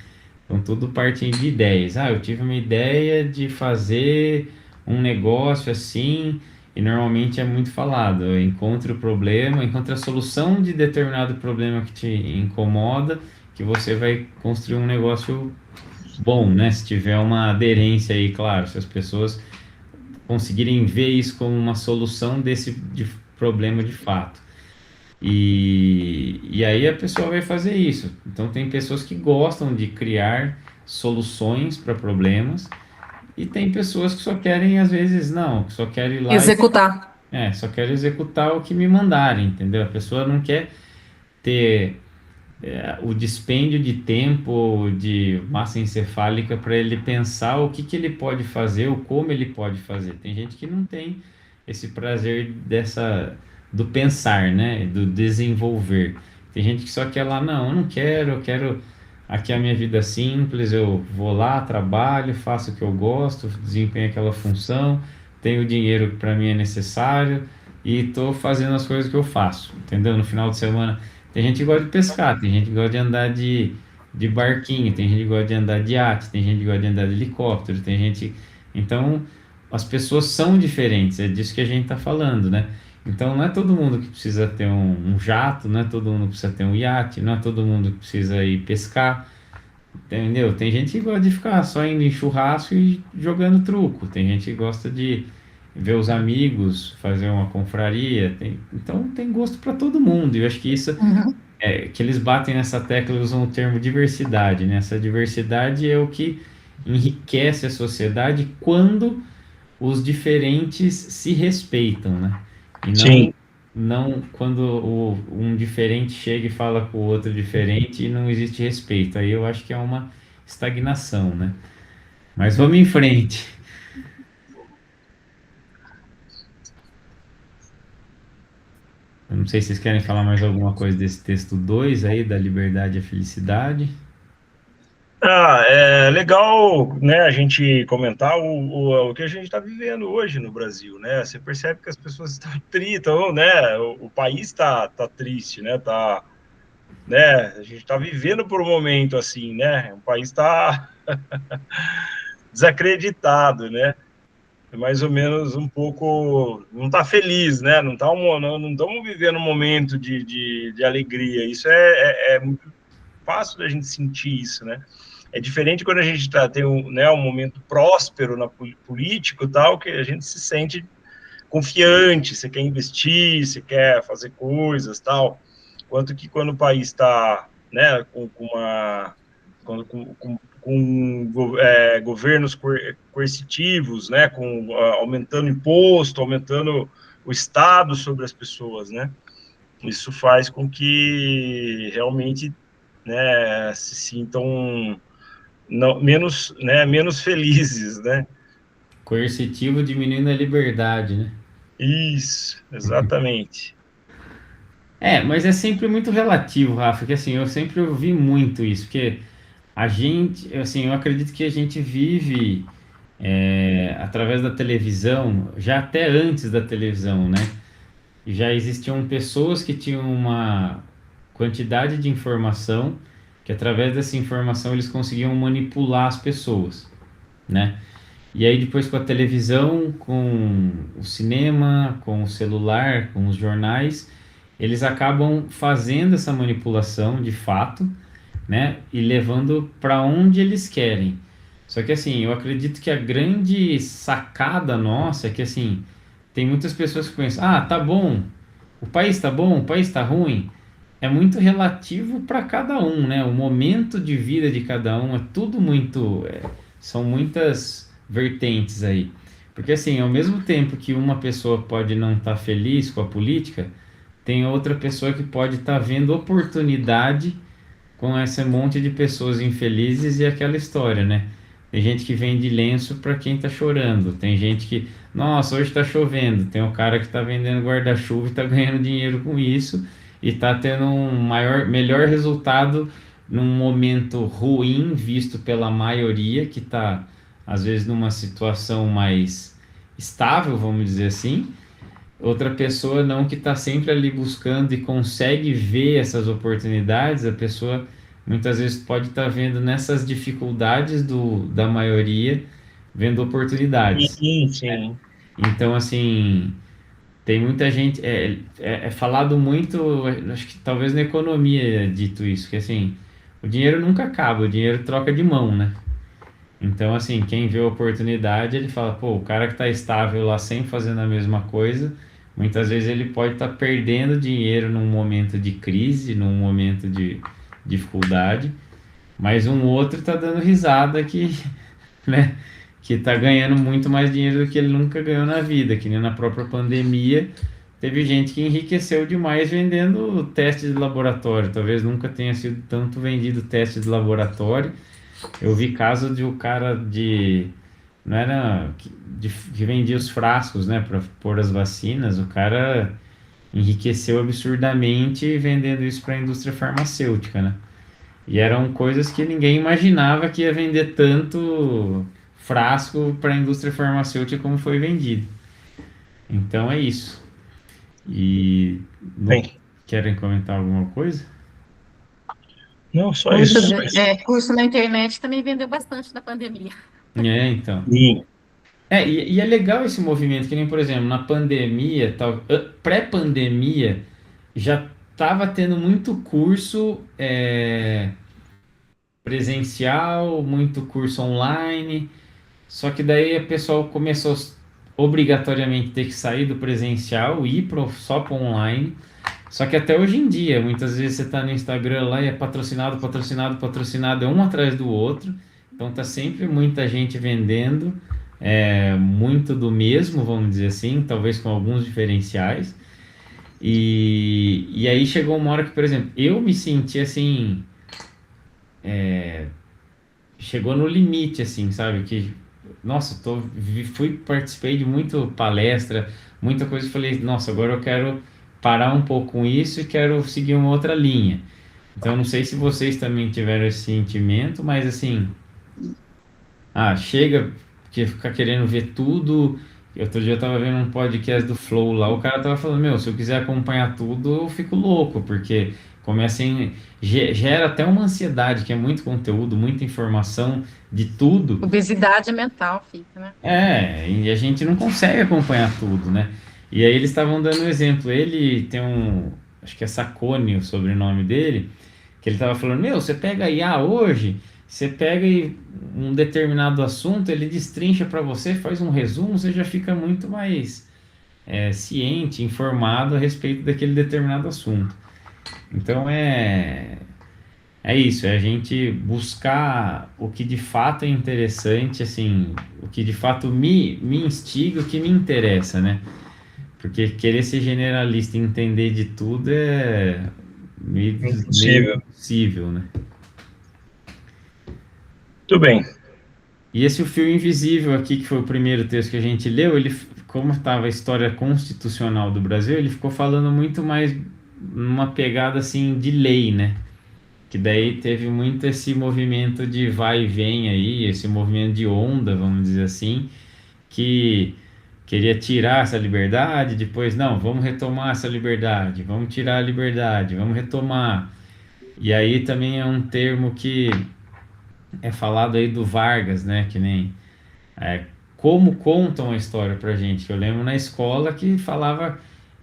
Então, tudo parte de ideias. Eu tive uma ideia de fazer um negócio assim, e normalmente é muito falado. Encontre o problema, encontre a solução de determinado problema que te incomoda, que você vai construir um negócio bom, né? Se tiver uma aderência aí, claro, se as pessoas conseguirem ver isso como uma solução problema de fato. E aí a pessoa vai fazer isso. Então tem pessoas que gostam de criar soluções para problemas e tem pessoas que só querem, às vezes, não, que só querem ir lá Executar. só querem executar o que me mandarem, entendeu? A pessoa não quer ter o dispêndio de tempo, de massa encefálica para ele pensar o que ele pode fazer ou como ele pode fazer. Tem gente que não tem esse prazer do pensar, né? Do desenvolver. Tem gente que só quer lá, não, eu não quero, eu quero aqui a minha vida simples, eu vou lá, trabalho, faço o que eu gosto, desempenho aquela função, tenho o dinheiro que para mim é necessário e estou fazendo as coisas que eu faço, entendeu? No final de semana, tem gente que gosta de pescar, tem gente que gosta de andar de barquinho, tem gente que gosta de andar de iate, tem gente que gosta de andar de helicóptero, tem gente... Então, as pessoas são diferentes, é disso que a gente está falando, né? Então, não é todo mundo que precisa ter um jato, não é todo mundo que precisa ter um iate, não é todo mundo que precisa ir pescar, entendeu? Tem gente que gosta de ficar só indo em churrasco e jogando truco, tem gente que gosta de ver os amigos, fazer uma confraria, então tem gosto para todo mundo, e eu acho que isso Uhum. que eles batem nessa tecla e usam o termo diversidade, né? Essa diversidade é o que enriquece a sociedade quando os diferentes se respeitam, né? E Sim. não quando um diferente chega e fala com o outro diferente e não existe respeito. Aí eu acho que é uma estagnação, né? Mas vamos em frente. Eu não sei se vocês querem falar mais alguma coisa desse texto 2 aí, da liberdade e a felicidade. É legal, né, a gente comentar o que a gente está vivendo hoje no Brasil, né? Você percebe que as pessoas estão tristes, né? O país tá triste, né? Né? A gente está vivendo por um momento assim, né? O país está desacreditado, né? É mais ou menos um pouco, não está feliz, né? Não estamos vivendo um momento de alegria. Isso é muito fácil da gente sentir isso, né? É diferente quando a gente tem né, um momento próspero na político tal, que a gente se sente confiante, você quer investir, você quer fazer coisas tal. Quanto que quando o país está, né, com governos coercitivos, né, aumentando imposto, aumentando o Estado sobre as pessoas, né? Isso faz com que realmente, né, se sintam menos felizes, né? Coercitivo diminuindo a liberdade, né? Isso, exatamente. Mas é sempre muito relativo, Rafa, que assim, eu sempre ouvi muito isso, porque a gente, assim, eu acredito que a gente vive através da televisão, já até antes da televisão, né? Já existiam pessoas que tinham uma quantidade de informação, que através dessa informação eles conseguiam manipular as pessoas, né? E aí depois com a televisão, com o cinema, com o celular, com os jornais, eles acabam fazendo essa manipulação de fato, né? E levando para onde eles querem. Só que assim, eu acredito que a grande sacada nossa é que assim, tem muitas pessoas que pensam, ah, tá bom, o país tá bom, o país tá ruim. É muito relativo para cada um, né? O momento de vida de cada um é tudo muito, são muitas vertentes aí. Porque assim, ao mesmo tempo que uma pessoa pode não estar feliz com a política, tem outra pessoa que pode estar vendo oportunidade com esse monte de pessoas infelizes e aquela história, né? Tem gente que vende lenço para quem tá chorando. Tem gente que, nossa, hoje tá chovendo. Tem o cara que tá vendendo guarda-chuva e tá ganhando dinheiro com isso e tá tendo um melhor resultado num momento ruim visto pela maioria que tá às vezes numa situação mais estável, vamos dizer assim. Outra pessoa não que está sempre ali buscando e consegue ver essas oportunidades, a pessoa muitas vezes pode estar vendo nessas dificuldades da maioria, vendo oportunidades. Sim, sim. Então, assim, tem muita gente, é falado muito, acho que talvez na economia é dito isso, que assim, o dinheiro nunca acaba, o dinheiro troca de mão, né? Então, assim, quem vê a oportunidade, ele fala, pô, o cara que está estável lá sempre fazendo a mesma coisa, muitas vezes ele pode estar perdendo dinheiro num momento de crise, num momento de dificuldade, mas um outro está dando risada que, né, que está ganhando muito mais dinheiro do que ele nunca ganhou na vida, que nem na própria pandemia, teve gente que enriqueceu demais vendendo teste de laboratório, talvez nunca tenha sido tanto vendido teste de laboratório. Eu vi caso de um cara de. Não era. Que vendia os frascos, né, para pôr as vacinas. O cara enriqueceu absurdamente vendendo isso para a indústria farmacêutica, né? E eram coisas que ninguém imaginava que ia vender tanto frasco para a indústria farmacêutica como foi vendido. Então é isso. E Bem, querem comentar alguma coisa? não, só Curso, isso. curso na internet também vendeu bastante na pandemia. Então. Sim, E é legal esse movimento, que nem, por exemplo, na pandemia, pré-pandemia, já estava tendo muito curso presencial, muito curso online, só que daí o pessoal começou obrigatoriamente ter que sair do presencial e ir só para online. Só que até hoje em dia, muitas vezes você tá no Instagram lá e é patrocinado, patrocinado, patrocinado, é um atrás do outro. Então tá sempre muita gente vendendo, muito do mesmo, vamos dizer assim, talvez com alguns diferenciais. E aí chegou uma hora que, por exemplo, eu me senti assim, chegou no limite, assim, sabe? Que, nossa, participei de muita palestra, muita coisa, e falei, nossa, agora eu quero parar um pouco com isso e quero seguir uma outra linha. Então, eu não sei se vocês também tiveram esse sentimento, mas assim, chega que ficar querendo ver tudo. Outro dia eu tava vendo um podcast do Flow lá, o cara tava falando, meu, se eu quiser acompanhar tudo, eu fico louco, porque começa gera até uma ansiedade, que é muito conteúdo, muita informação de tudo. Obesidade mental fica, né? E a gente não consegue acompanhar tudo, né? E aí eles estavam dando um exemplo. Ele tem acho que é Sacone o sobrenome dele, que ele estava falando, meu, você pega IA hoje, você pega um determinado assunto, ele destrincha para você, faz um resumo, você já fica muito mais ciente, informado a respeito daquele determinado assunto. Então é isso, é a gente buscar o que de fato é interessante, assim, o que de fato me instiga, o que me interessa, né? Porque querer ser generalista e entender de tudo é meio Impossível. impossível, né? Tudo bem. E esse O Fio Invisível aqui, que foi o primeiro texto que a gente leu, como estava a história constitucional do Brasil, ele ficou falando muito mais numa pegada assim de lei, né? Que daí teve muito esse movimento de vai e vem aí, esse movimento de onda, vamos dizer assim, que queria tirar essa liberdade, depois, não, vamos retomar essa liberdade, vamos tirar a liberdade, vamos retomar. E aí também é um termo que é falado aí do Vargas, né? Que nem como contam a história pra gente. Eu lembro na escola que falava.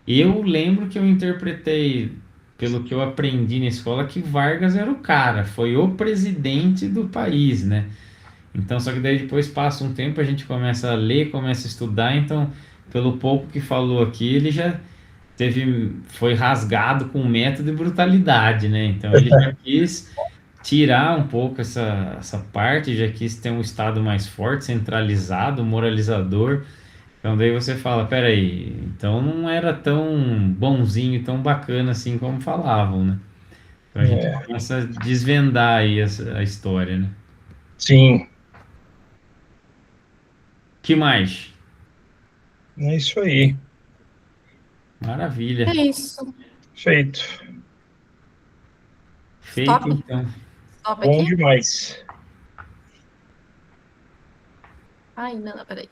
Eu lembro que eu interpretei, pelo que eu aprendi na escola, que Vargas era o cara, foi o presidente do país, né? Então, só que daí depois passa um tempo, a gente começa a ler, começa a estudar, então, pelo pouco que falou aqui, ele já foi rasgado com método e brutalidade, né? Então, ele já quis tirar um pouco essa parte, já quis ter um Estado mais forte, centralizado, moralizador. Então daí você fala, peraí, então não era tão bonzinho, tão bacana assim como falavam, né? Então a gente É, começa a desvendar aí a história, né? sim, Que mais? é isso aí. É Maravilha. isso. Feito. Feito Stop. então. Stop Bom aqui. demais. Ai, não, peraí.